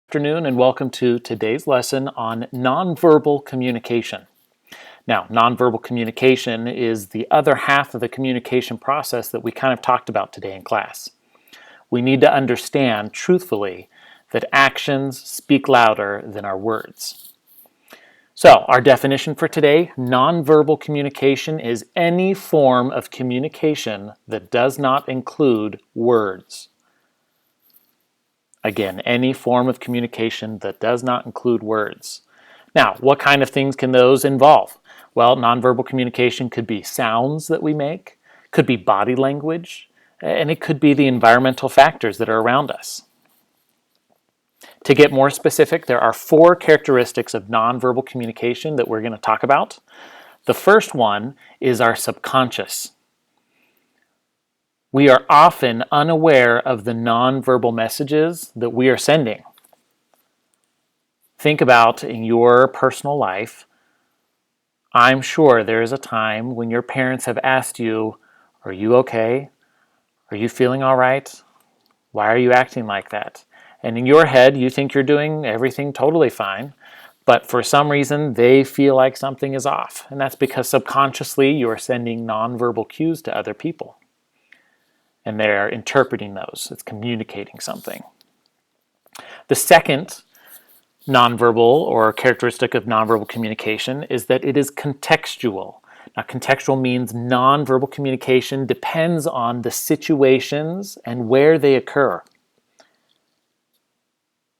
Afternoon and welcome to today's lesson on nonverbal communication. Now, nonverbal communication is the other half of the communication process that we kind of talked about today in class. We need to understand, truthfully, that actions speak louder than our words. So, our definition for today, nonverbal communication is any form of communication that does not include words. Again, any form of communication that does not include words. Now, what kind of things can those involve? Well, nonverbal communication could be sounds that we make, could be body language, and it could be the environmental factors that are around us. To get more specific, there are 4 characteristics of nonverbal communication that we're going to talk about. The first one is our subconscious. We are often unaware of the nonverbal messages that we are sending. Think about in your personal life, I'm sure there is a time when your parents have asked you, are you okay? Are you feeling all right? Why are you acting like that? And in your head, you think you're doing everything totally fine, but for some reason, they feel like something is off. And that's because subconsciously, you are sending nonverbal cues to other people. And they're interpreting those. It's communicating something. The second nonverbal or characteristic of nonverbal communication is that it is contextual. Now, contextual means nonverbal communication depends on the situations and where they occur.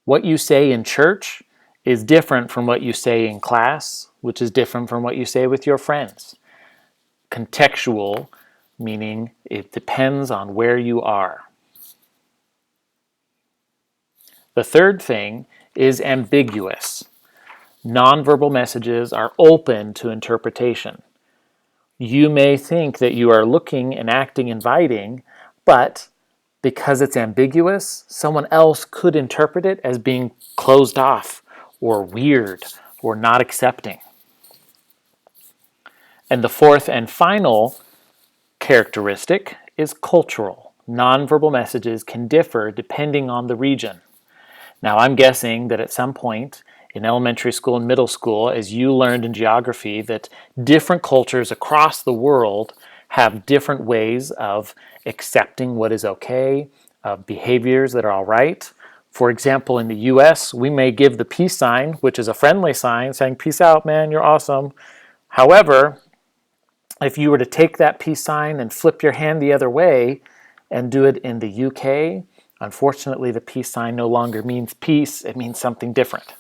What you say in church is different from what you say in class, which is different from what you say with your friends. Contextual meaning it depends on where you are. The third thing is ambiguous. Nonverbal messages are open to interpretation. You may think that you are looking and acting inviting, but because it's ambiguous, someone else could interpret it as being closed off or weird or not accepting. And the fourth and final characteristic is cultural. Nonverbal messages can differ depending on the region. Now, I'm guessing that at some point in elementary school and middle school, as you learned in geography, that different cultures across the world have different ways of accepting what is okay, of behaviors that are all right. For example, in the US, we may give the peace sign, which is a friendly sign, saying, peace out, man, you're awesome. However, if you were to take that peace sign and flip your hand the other way and do it in the UK, unfortunately, the peace sign no longer means peace, it means something different.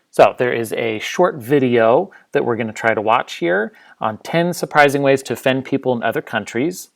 So there is a short video that we're going to try to watch here on 10 surprising ways to offend people in other countries.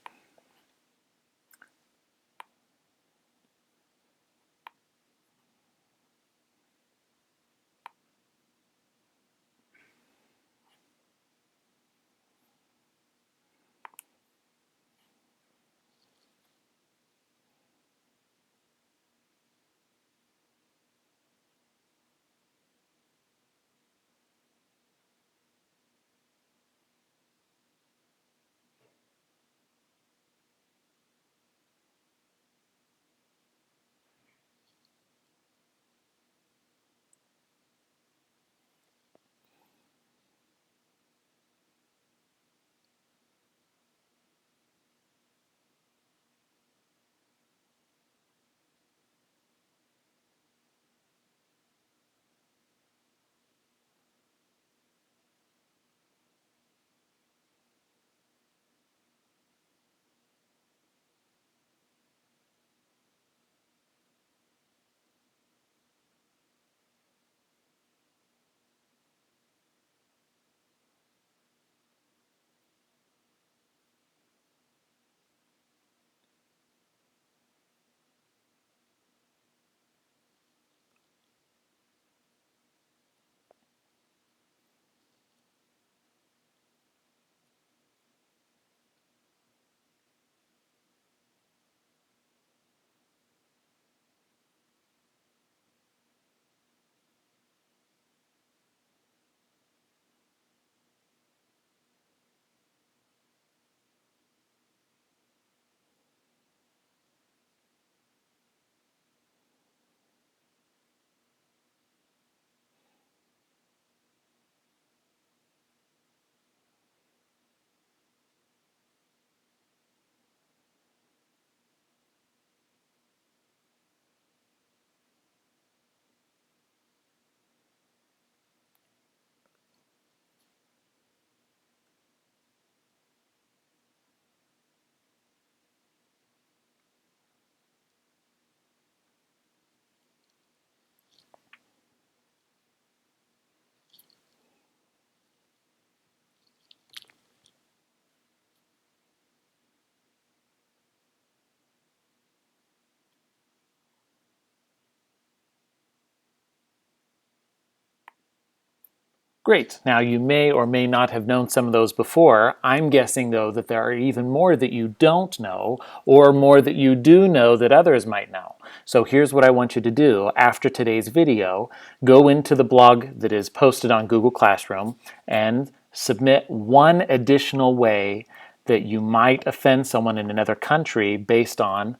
Great. Now, you may or may not have known some of those before. I'm guessing, though, that there are even more that you don't know, or more that you do know that others might know. So here's what I want you to do. After today's video, go into the blog that is posted on Google Classroom and submit one additional way that you might offend someone in another country based on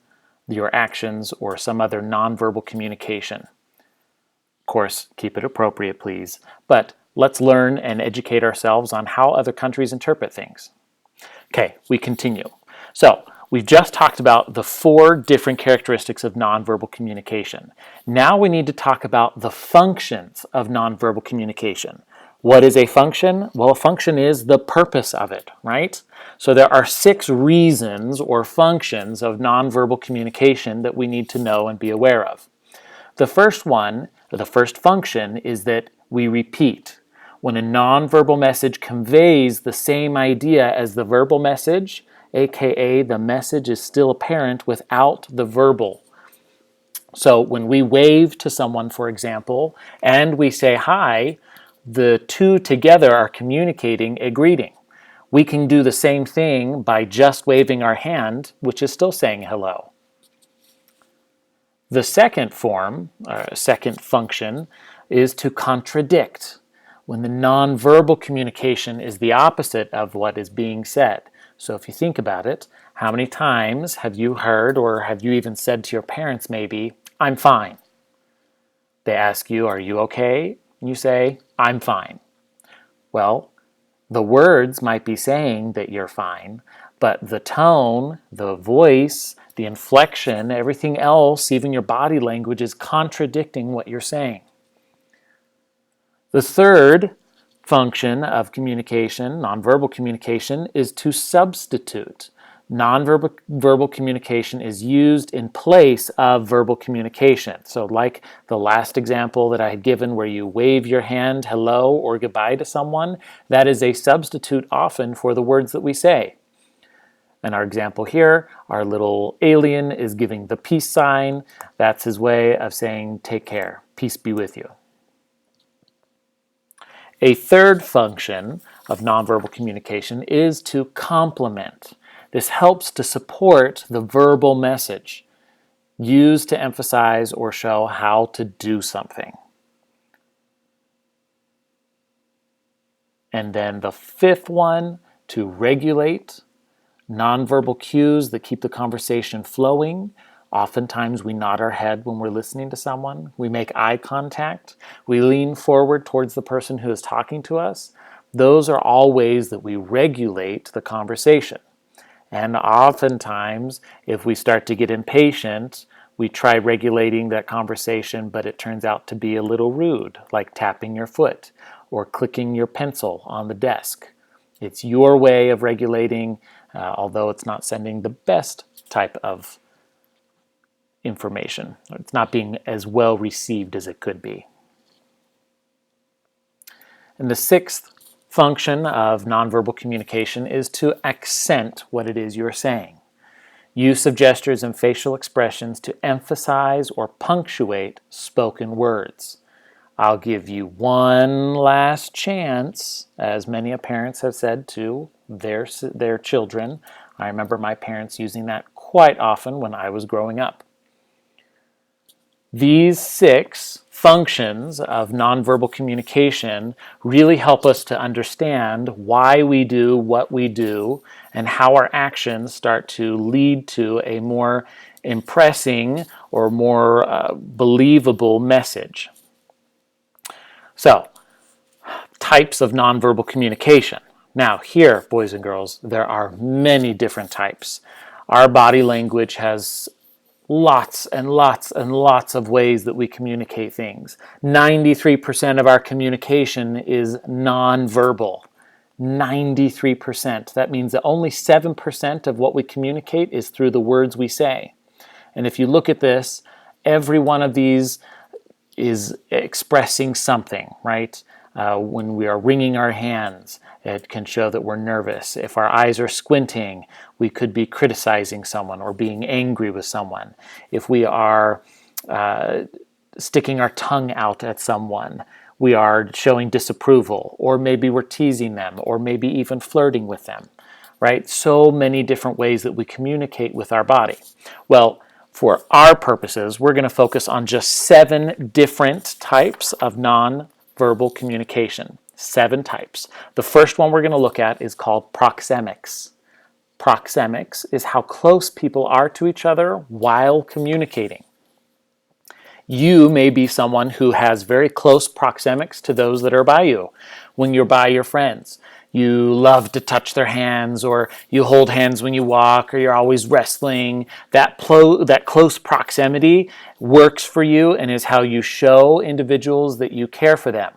your actions or some other nonverbal communication. Of course, keep it appropriate, please. But let's learn and educate ourselves on how other countries interpret things. Okay, we continue. So, we've just talked about the 4 different characteristics of nonverbal communication. Now we need to talk about the functions of nonverbal communication. What is a function? Well, a function is the purpose of it, right? So there are 6 reasons or functions of nonverbal communication that we need to know and be aware of. The first one, or the first function, is that we repeat. When a nonverbal message conveys the same idea as the verbal message, aka the message is still apparent without the verbal. So when we wave to someone, for example, and we say hi, the two together are communicating a greeting. We can do the same thing by just waving our hand, which is still saying hello. The second form, second function, is to contradict, when the nonverbal communication is the opposite of what is being said. So if you think about it, how many times have you heard, or have you even said to your parents maybe, "I'm fine"? They ask you, "Are you okay?" And you say, "I'm fine." Well, the words might be saying that you're fine, but the tone, the voice, the inflection, everything else, even your body language, is contradicting what you're saying. The third function of communication, nonverbal communication, is to substitute. Nonverbal communication is used in place of verbal communication. So like the last example that I had given where you wave your hand hello or goodbye to someone, that is a substitute often for the words that we say. In our example here, our little alien is giving the peace sign. That's his way of saying take care, peace be with you. A third function of nonverbal communication is to complement. This helps to support the verbal message, used to emphasize or show how to do something. And then the fifth one, to regulate. Nonverbal cues that keep the conversation flowing. Oftentimes we nod our head when we're listening to someone. We make eye contact. We lean forward towards the person who is talking to us. Those are all ways that we regulate the conversation. And oftentimes, if we start to get impatient, we try regulating that conversation, but it turns out to be a little rude, like tapping your foot or clicking your pencil on the desk. It's your way of regulating, although it's not sending the best type of information. It's not being as well received as it could be. And the sixth function of nonverbal communication is to accent what it is you're saying. Use of gestures and facial expressions to emphasize or punctuate spoken words. I'll give you one last chance, as many parents have said to their children. I remember my parents using that quite often when I was growing up. These 6 functions of nonverbal communication really help us to understand why we do what we do and how our actions start to lead to a more impressing or more believable message. So, types of nonverbal communication. Now here, boys and girls, there are many different types. Our body language has lots and lots and lots of ways that we communicate things. 93% of our communication is nonverbal. 93%. That means that only 7% of what we communicate is through the words we say. And if you look at this, every one of these is expressing something, right? When we are wringing our hands, it can show that we're nervous. If our eyes are squinting, we could be criticizing someone or being angry with someone. If we are sticking our tongue out at someone, we are showing disapproval, or maybe we're teasing them, or maybe even flirting with them, right? So many different ways that we communicate with our body. Well, for our purposes, we're going to focus on just 7 different types of non-verbal communication. 7 types. The first one we're going to look at is called proxemics. Proxemics is how close people are to each other while communicating. You may be someone who has very close proxemics to those that are by you. When you're by your friends, you love to touch their hands, or you hold hands when you walk, or you're always wrestling. That close proximity works for you and is how you show individuals that you care for them.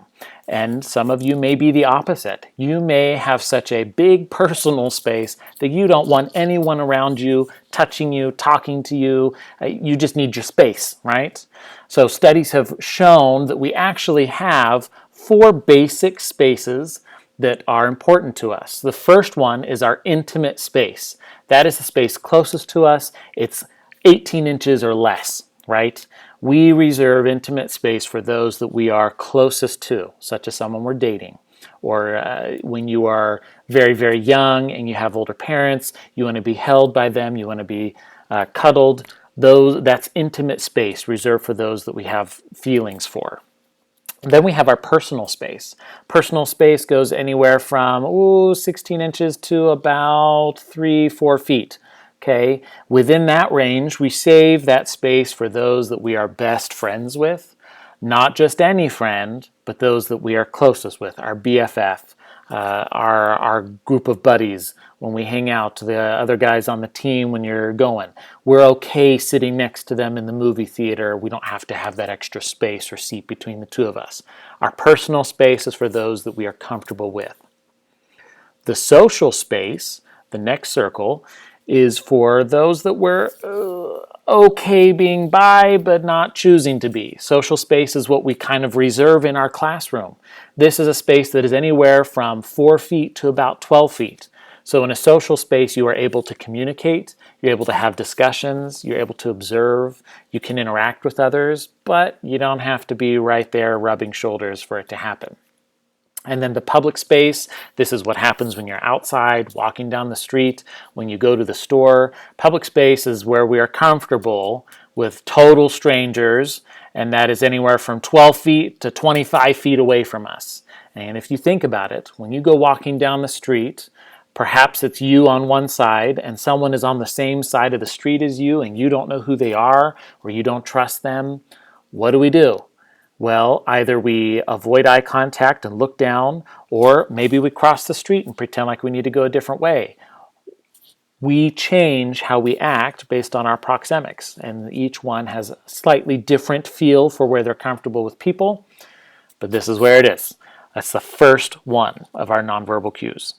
And some of you may be the opposite. You may have such a big personal space that you don't want anyone around you touching you, talking to you. You just need your space, right? So studies have shown that we actually have 4 basic spaces that are important to us. The first one is our intimate space. That is the space closest to us. It's 18 inches or less, right? We reserve intimate space for those that we are closest to, such as someone we're dating. Or when you are very, very young and you have older parents, you want to be held by them, you want to be cuddled. That's intimate space reserved for those that we have feelings for. Then we have our personal space. Personal space goes anywhere from 16 inches to about 3-4 feet. Okay, within that range, we save that space for those that we are best friends with. Not just any friend, but those that we are closest with, our BFF, our group of buddies when we hang out, the other guys on the team when you're going. We're okay sitting next to them in the movie theater. We don't have to have that extra space or seat between the two of us. Our personal space is for those that we are comfortable with. The social space, the next circle, is for those that we're okay being by, but not choosing to be. Social space is what we kind of reserve in our classroom. This is a space that is anywhere from 4 feet to about 12 feet. So in a social space, you are able to communicate, you're able to have discussions, you're able to observe, you can interact with others, but you don't have to be right there rubbing shoulders for it to happen. And then the public space, this is what happens when you're outside, walking down the street, when you go to the store. Public space is where we are comfortable with total strangers, and that is anywhere from 12 feet to 25 feet away from us. And if you think about it, when you go walking down the street, perhaps it's you on one side and someone is on the same side of the street as you and you don't know who they are or you don't trust them. What do? Well, either we avoid eye contact and look down, or maybe we cross the street and pretend like we need to go a different way. We change how we act based on our proxemics, and each one has a slightly different feel for where they're comfortable with people, but this is where it is. That's the first one of our nonverbal cues.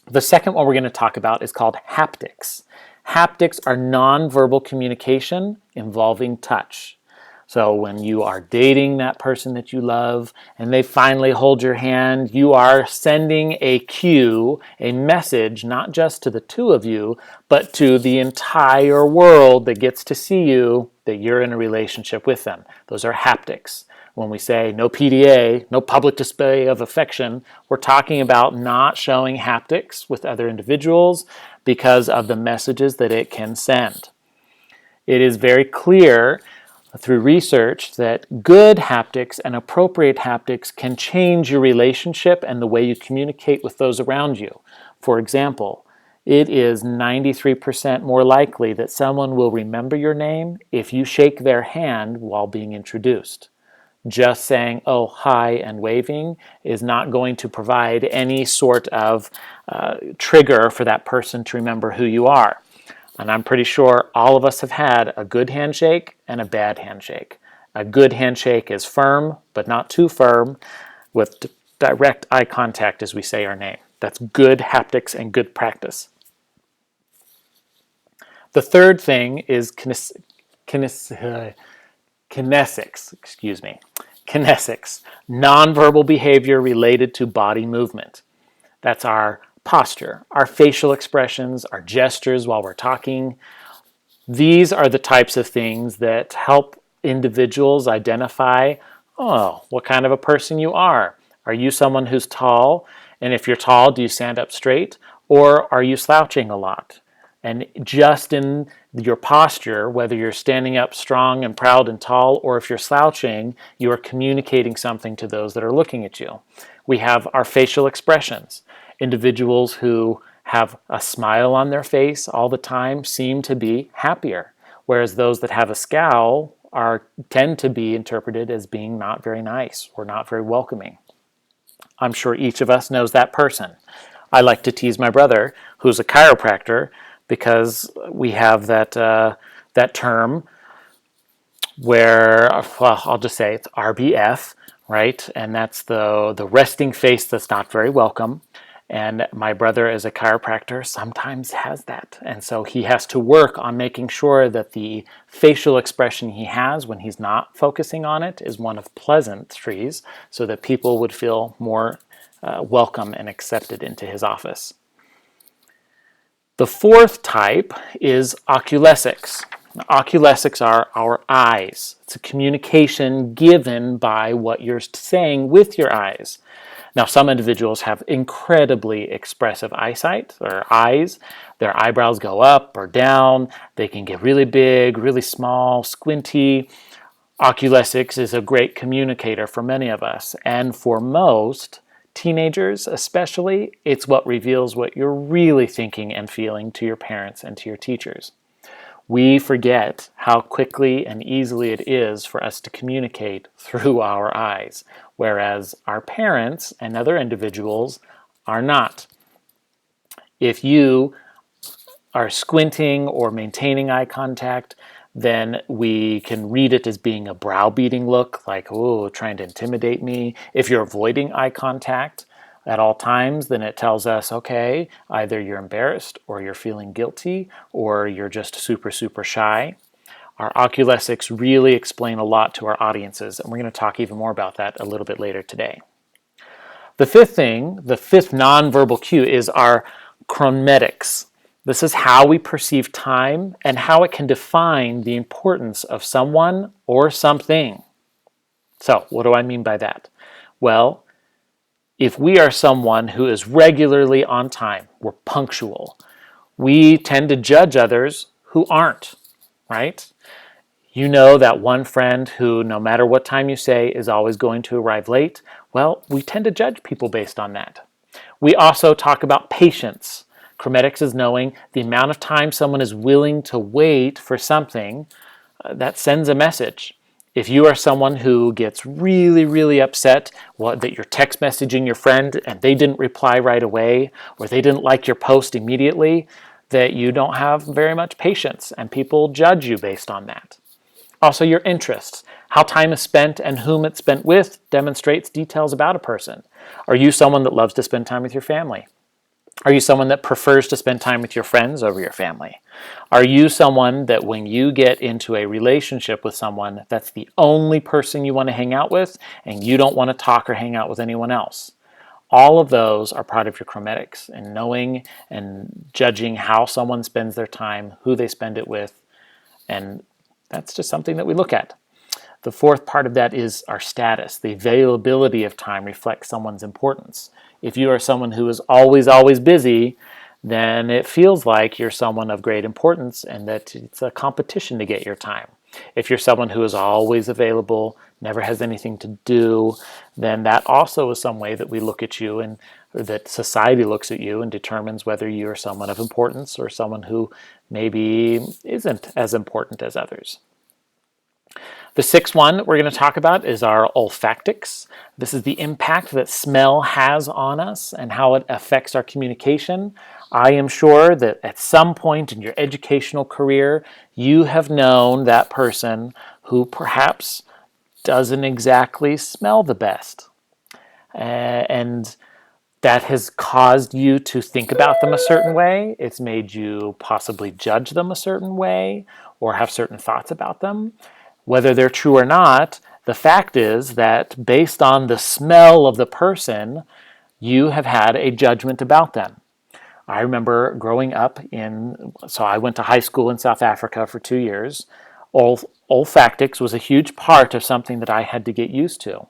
The second one we're going to talk about is called haptics. Haptics are nonverbal communication involving touch. So when you are dating that person that you love and they finally hold your hand, you are sending a cue, a message, not just to the two of you, but to the entire world that gets to see you, that you're in a relationship with them. Those are haptics. When we say no PDA, no public display of affection, we're talking about not showing haptics with other individuals because of the messages that it can send. It is very clear through research that good haptics and appropriate haptics can change your relationship and the way you communicate with those around you. For example, it is 93% more likely that someone will remember your name if you shake their hand while being introduced. Just saying, oh, hi, and waving is not going to provide any sort of trigger for that person to remember who you are. And I'm pretty sure all of us have had a good handshake and a bad handshake. A good handshake is firm, but not too firm, with direct eye contact as we say our name. That's good haptics and good practice. The third thing is kinesics, nonverbal behavior related to body movement. That's our posture, our facial expressions, our gestures while we're talking. These are the types of things that help individuals identify, Oh, what kind of a person you are. Are you someone who's tall? And if you're tall, do you stand up straight? Or are you slouching a lot? And just in your posture, whether you're standing up strong and proud and tall, or if you're slouching, you are communicating something to those that are looking at you. We have our facial expressions. Individuals who have a smile on their face all the time seem to be happier, whereas those that have a scowl tend to be interpreted as being not very nice or not very welcoming. I'm sure each of us knows that person. I like to tease my brother, who's a chiropractor, because we have that term where, well, I'll just say it's RBF, right? And that's the resting face that's not very welcome. And my brother, as a chiropractor, sometimes has that. And so he has to work on making sure that the facial expression he has when he's not focusing on it is one of pleasantries, so that people would feel more welcome and accepted into his office. The fourth type is oculesics. Oculesics are our eyes. It's a communication given by what you're saying with your eyes. Now, some individuals have incredibly expressive eyesight or eyes. Their eyebrows go up or down. They can get really big, really small, squinty. Oculesics is a great communicator for many of us, and for most teenagers especially, it's what reveals what you're really thinking and feeling to your parents and to your teachers. We forget how quickly and easily it is for us to communicate through our eyes, whereas our parents and other individuals are not. If you are squinting or maintaining eye contact, then we can read it as being a browbeating look, like, oh, trying to intimidate me. If you're avoiding eye contact at all times, then it tells us, okay, either you're embarrassed or you're feeling guilty or you're just super, super shy. Our oculesics really explain a lot to our audiences, and we're going to talk even more about that a little bit later today. The fifth nonverbal cue is our chrometics. This is how we perceive time and how it can define the importance of someone or something. So, what do I mean by that? Well, if we are someone who is regularly on time, we're punctual, we tend to judge others who aren't, right? You know that one friend who, no matter what time you say, is always going to arrive late. Well, we tend to judge people based on that. We also talk about patience. Chrometics is knowing the amount of time someone is willing to wait for something that sends a message. If you are someone who gets really, really upset that you're text messaging your friend and they didn't reply right away, or they didn't like your post immediately, that you don't have very much patience, and people judge you based on that. Also, your interests. How time is spent and whom it's spent with demonstrates details about a person. Are you someone that loves to spend time with your family? Are you someone that prefers to spend time with your friends over your family? Are you someone that when you get into a relationship with someone, that's the only person you want to hang out with and you don't want to talk or hang out with anyone else? All of those are part of your chrometics, and knowing and judging how someone spends their time, who they spend it with, and that's just something that we look at. The fourth part of that is our status. The availability of time reflects someone's importance. If you are someone who is always, always busy, then it feels like you're someone of great importance and that it's a competition to get your time. If you're someone who is always available, never has anything to do, then that also is some way that we look at you and that society looks at you and determines whether you are someone of importance or someone who maybe isn't as important as others. The sixth one we're going to talk about is our olfactics. This is the impact that smell has on us and how it affects our communication. I am sure that at some point in your educational career, you have known that person who perhaps doesn't exactly smell the best. And that has caused you to think about them a certain way. It's made you possibly judge them a certain way or have certain thoughts about them. Whether they're true or not, the fact is that based on the smell of the person, you have had a judgment about them. I remember growing up so I went to high school in South Africa for 2 years. Olfactics was a huge part of something that I had to get used to.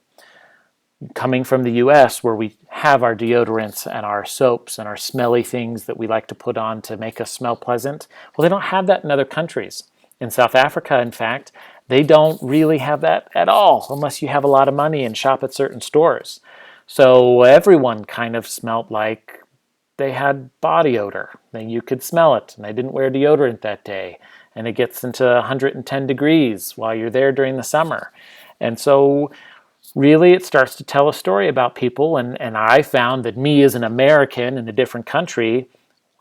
Coming from the US, where we have our deodorants and our soaps and our smelly things that we like to put on to make us smell pleasant, well, they don't have that in other countries. In South Africa, in fact, they don't really have that at all, unless you have a lot of money and shop at certain stores. So everyone kind of smelled like they had body odor. And you could smell it, and they didn't wear deodorant that day. And it gets into 110 degrees while you're there during the summer. And so really it starts to tell a story about people, and I found that me as an American in a different country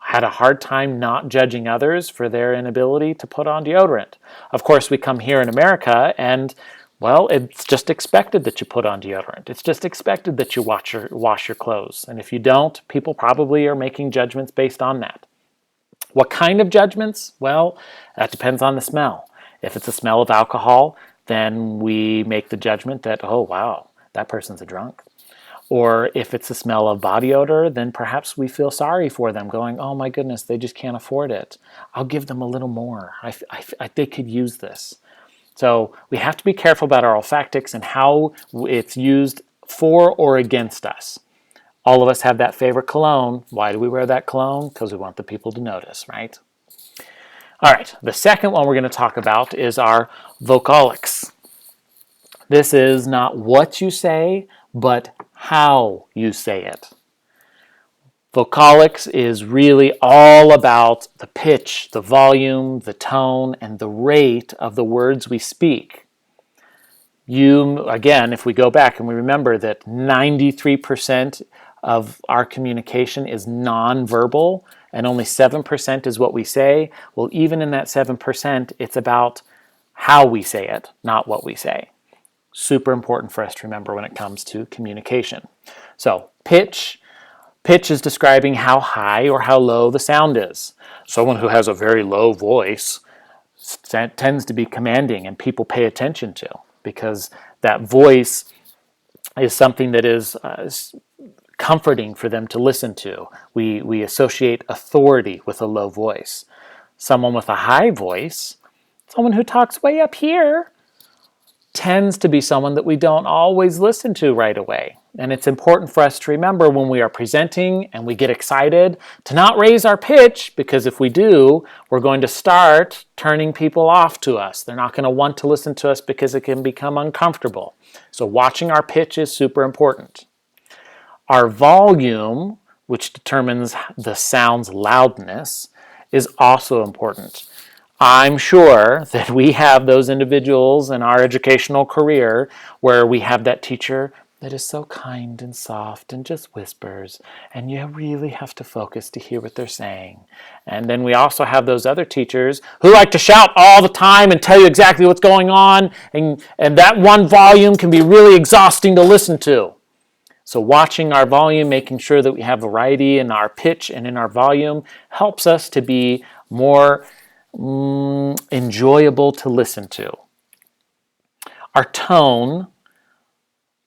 had a hard time not judging others for their inability to put on deodorant. Of course, we come here in America and, well, it's just expected that you put on deodorant. It's just expected that you wash your clothes. And if you don't, people probably are making judgments based on that. What kind of judgments? Well, that depends on the smell. If it's a smell of alcohol, then we make the judgment that, oh, wow, that person's a drunk. Or if it's a smell of body odor, then perhaps we feel sorry for them, going, oh my goodness, they just can't afford it. I'll give them a little more. They could use this. So we have to be careful about our olfactics and how it's used for or against us. All of us have that favorite cologne. Why do we wear that cologne? Because we want the people to notice, right? All right, the second one we're going to talk about is our vocalics. This is not what you say, but how you say it. Vocalics is really all about the pitch, the volume, the tone, and the rate of the words we speak. Again, if we go back and we remember that 93% of our communication is nonverbal and only 7% is what we say, well, even in that 7%, it's about how we say it, not what we say. Super important for us to remember when it comes to communication. So pitch is describing how high or how low the sound is. Someone who has a very low voice tends to be commanding and people pay attention to, because that voice is something that is comforting for them to listen to. We associate authority with a low voice. Someone with a high voice, someone who talks way up here, tends to be someone that we don't always listen to right away. And it's important for us to remember when we are presenting and we get excited to not raise our pitch, because if we do, we're going to start turning people off to us. They're not going to want to listen to us because it can become uncomfortable. So watching our pitch is super important. Our volume, which determines the sound's loudness, is also important. I'm sure that we have those individuals in our educational career where we have that teacher that is so kind and soft and just whispers, and you really have to focus to hear what they're saying. And then we also have those other teachers who like to shout all the time and tell you exactly what's going on, and that one volume can be really exhausting to listen to. So watching our volume, making sure that we have variety in our pitch and in our volume, helps us to be more enjoyable to listen to. Our tone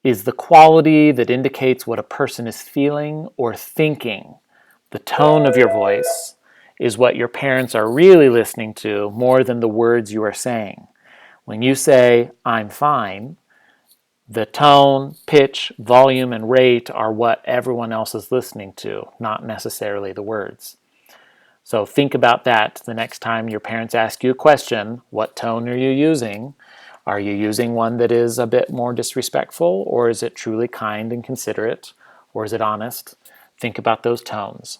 is the quality that indicates what a person is feeling or thinking. The tone of your voice is what your parents are really listening to more than the words you are saying. When you say, I'm fine, the tone, pitch, volume, and rate are what everyone else is listening to, not necessarily the words. So think about that the next time your parents ask you a question. What tone are you using? Are you using one that is a bit more disrespectful, or is it truly kind and considerate, or is it honest? Think about those tones.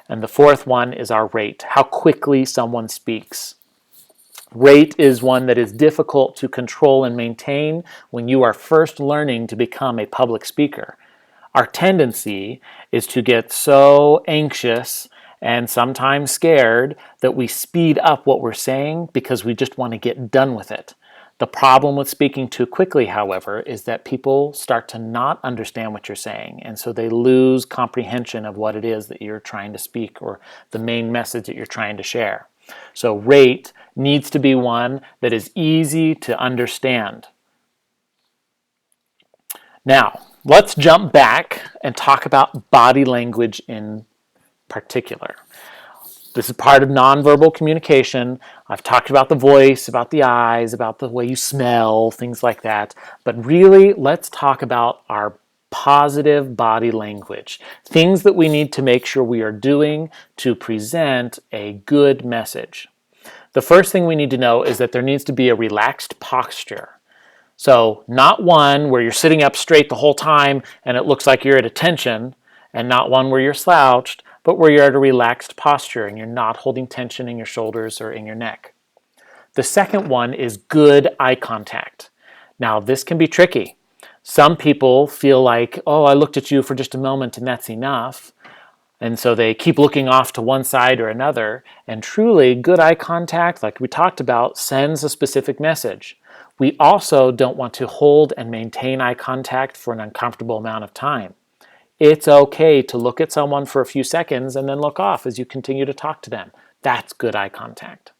And the fourth one is our rate, how quickly someone speaks. Rate is one that is difficult to control and maintain when you are first learning to become a public speaker. Our tendency is to get so anxious and sometimes scared that we speed up what we're saying because we just want to get done with it. The problem with speaking too quickly, however, is that people start to not understand what you're saying, and so they lose comprehension of what it is that you're trying to speak or the main message that you're trying to share. So rate needs to be one that is easy to understand. Now, let's jump back and talk about body language in particular. This is part of nonverbal communication. I've talked about the voice, about the eyes, about the way you smell, things like that. But really, let's talk about our positive body language, things that we need to make sure we are doing to present a good message. The first thing we need to know is that there needs to be a relaxed posture. So not one where you're sitting up straight the whole time and it looks like you're at attention, and not one where you're slouched, but where you're at a relaxed posture and you're not holding tension in your shoulders or in your neck. The second one is good eye contact. Now, this can be tricky. Some people feel like, oh, I looked at you for just a moment and that's enough. And so they keep looking off to one side or another. And truly, good eye contact, like we talked about, sends a specific message. We also don't want to hold and maintain eye contact for an uncomfortable amount of time. It's okay to look at someone for a few seconds and then look off as you continue to talk to them. That's good eye contact.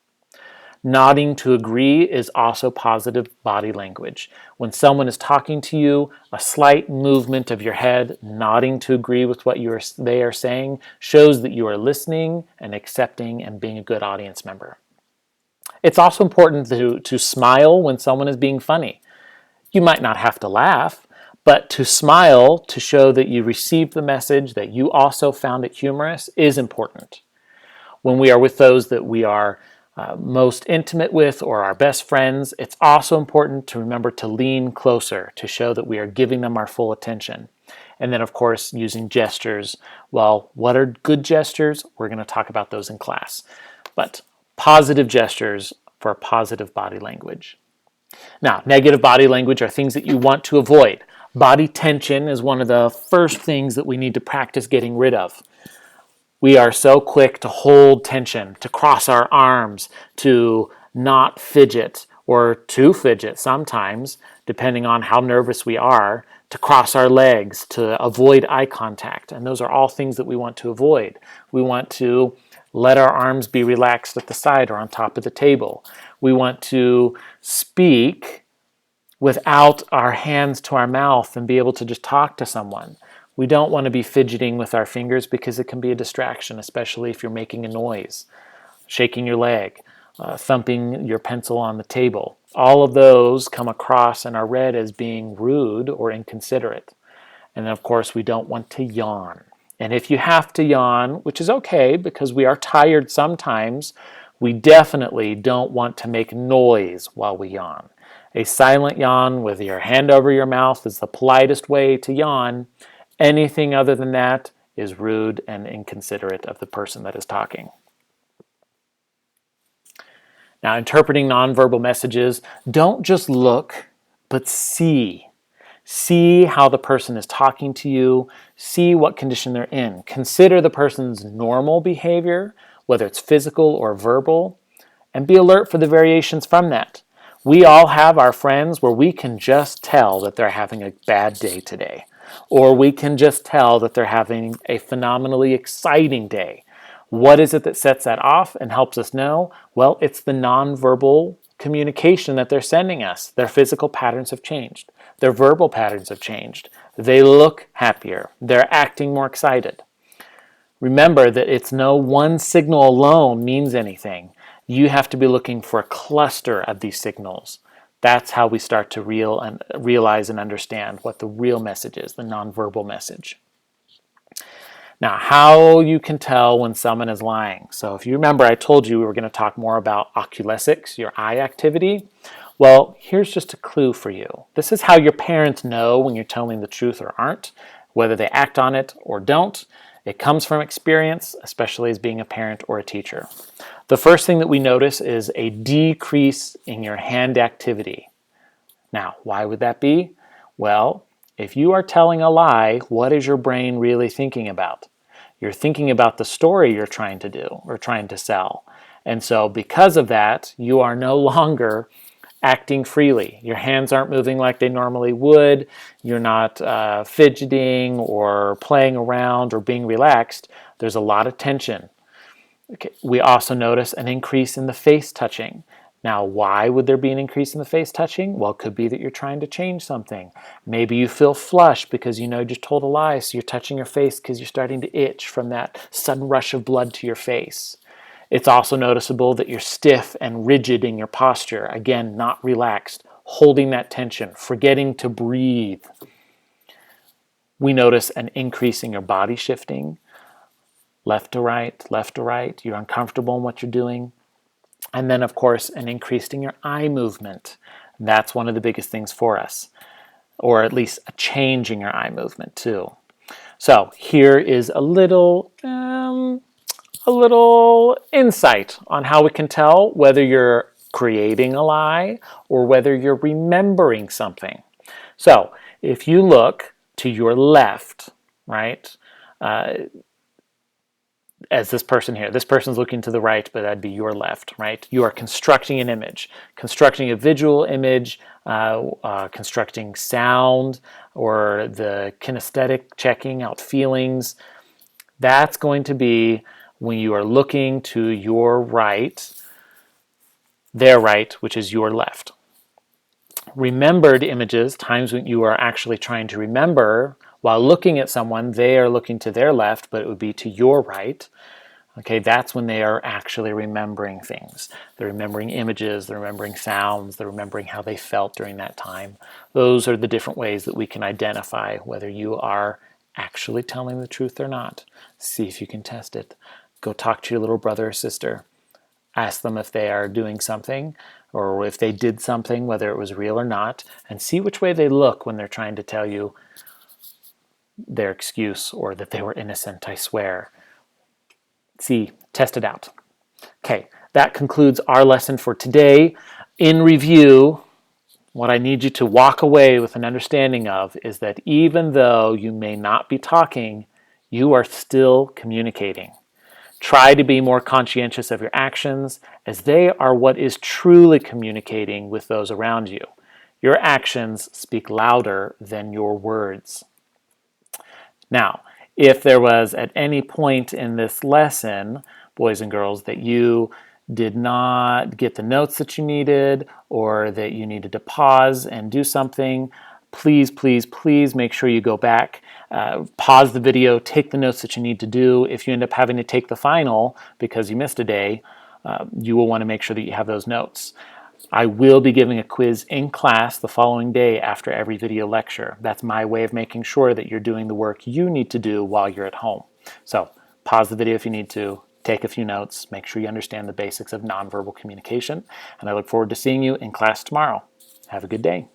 Nodding to agree is also positive body language. When someone is talking to you, a slight movement of your head, nodding to agree with what they are saying, shows that you are listening and accepting and being a good audience member. It's also important to smile when someone is being funny. You might not have to laugh, but to smile to show that you received the message, that you also found it humorous, is important. When we are with those that we are most intimate with or our best friends, it's also important to remember to lean closer to show that we are giving them our full attention. And then, of course, using gestures. Well, what are good gestures? We're going to talk about those in class. But positive gestures for positive body language. Now, negative body language are things that you want to avoid. Body tension is one of the first things that we need to practice getting rid of. We are so quick to hold tension, to cross our arms, to not fidget, or to fidget sometimes, depending on how nervous we are, to cross our legs, to avoid eye contact. And those are all things that we want to avoid. We want to let our arms be relaxed at the side or on top of the table. We want to speak without our hands to our mouth and be able to just talk to someone. We don't want to be fidgeting with our fingers because it can be a distraction, especially if you're making a noise, shaking your leg, thumping your pencil on the table. All of those come across and are read as being rude or inconsiderate. And then, of course, we don't want to yawn. And if you have to yawn, which is okay because we are tired sometimes, we definitely don't want to make noise while we yawn. A silent yawn with your hand over your mouth is the politest way to yawn. Anything other than that is rude and inconsiderate of the person that is talking. Now, interpreting nonverbal messages, don't just look, but see. See how the person is talking to you. See what condition they're in. Consider the person's normal behavior, whether it's physical or verbal, and be alert for the variations from that. We all have our friends where we can just tell that they're having a bad day today. Or we can just tell that they're having a phenomenally exciting day. What is it that sets that off and helps us know? Well, it's the nonverbal communication that they're sending us. Their physical patterns have changed. Their verbal patterns have changed. They look happier. They're acting more excited. Remember that it's no one signal alone means anything. You have to be looking for a cluster of these signals. That's how we start to realize and understand what the real message is, the nonverbal message. Now, how you can tell when someone is lying. So if you remember, I told you we were going to talk more about oculesics, your eye activity. Well, here's just a clue for you. This is how your parents know when you're telling the truth or aren't, whether they act on it or don't. It comes from experience, especially as being a parent or a teacher. The first thing that we notice is a decrease in your hand activity. Now, why would that be? Well, if you are telling a lie, what is your brain really thinking about? You're thinking about the story you're trying to do or trying to sell. And so because of that, you are no longer acting freely. Your hands aren't moving like they normally would. You're not fidgeting or playing around or being relaxed. There's a lot of tension. Okay. We also notice an increase in the face touching. Now, why would there be an increase in the face touching? Well, it could be that you're trying to change something. Maybe you feel flushed because you know you just told a lie, so you're touching your face because you're starting to itch from that sudden rush of blood to your face. It's also noticeable that you're stiff and rigid in your posture. Again, not relaxed, holding that tension, forgetting to breathe. We notice an increase in your body shifting, left to right, left to right. You're uncomfortable in what you're doing. And then, of course, an increase in your eye movement. That's one of the biggest things for us, or at least a change in your eye movement too. So here is a little insight on how we can tell whether you're creating a lie or whether you're remembering something. So if you look to your left, right, as this person here, this person's looking to the right, but that'd be your left, right? You are constructing an image, constructing a visual image, constructing sound, or the kinesthetic, checking out feelings. That's going to be when you are looking to your right, their right, which is your left. Remembered images, times when you are actually trying to remember, while looking at someone, they are looking to their left, but it would be to your right. Okay, that's when they are actually remembering things. They're remembering images, they're remembering sounds, they're remembering how they felt during that time. Those are the different ways that we can identify whether you are actually telling the truth or not. See if you can test it. Go talk to your little brother or sister. Ask them if they are doing something or if they did something, whether it was real or not, and see which way they look when they're trying to tell you their excuse or that they were innocent, I swear. See, test it out. Okay, that concludes our lesson for today. In review, what I need you to walk away with an understanding of is that even though you may not be talking, you are still communicating. Try to be more conscientious of your actions, as they are what is truly communicating with those around you. Your actions speak louder than your words. Now, if there was at any point in this lesson, boys and girls, that you did not get the notes that you needed or that you needed to pause and do something, please, please, please make sure you go back, pause the video, take the notes that you need to do. If you end up having to take the final because you missed a day, you will want to make sure that you have those notes. I will be giving a quiz in class the following day after every video lecture. That's my way of making sure that you're doing the work you need to do while you're at home. So pause the video if you need to, take a few notes, make sure you understand the basics of nonverbal communication, and I look forward to seeing you in class tomorrow. Have a good day.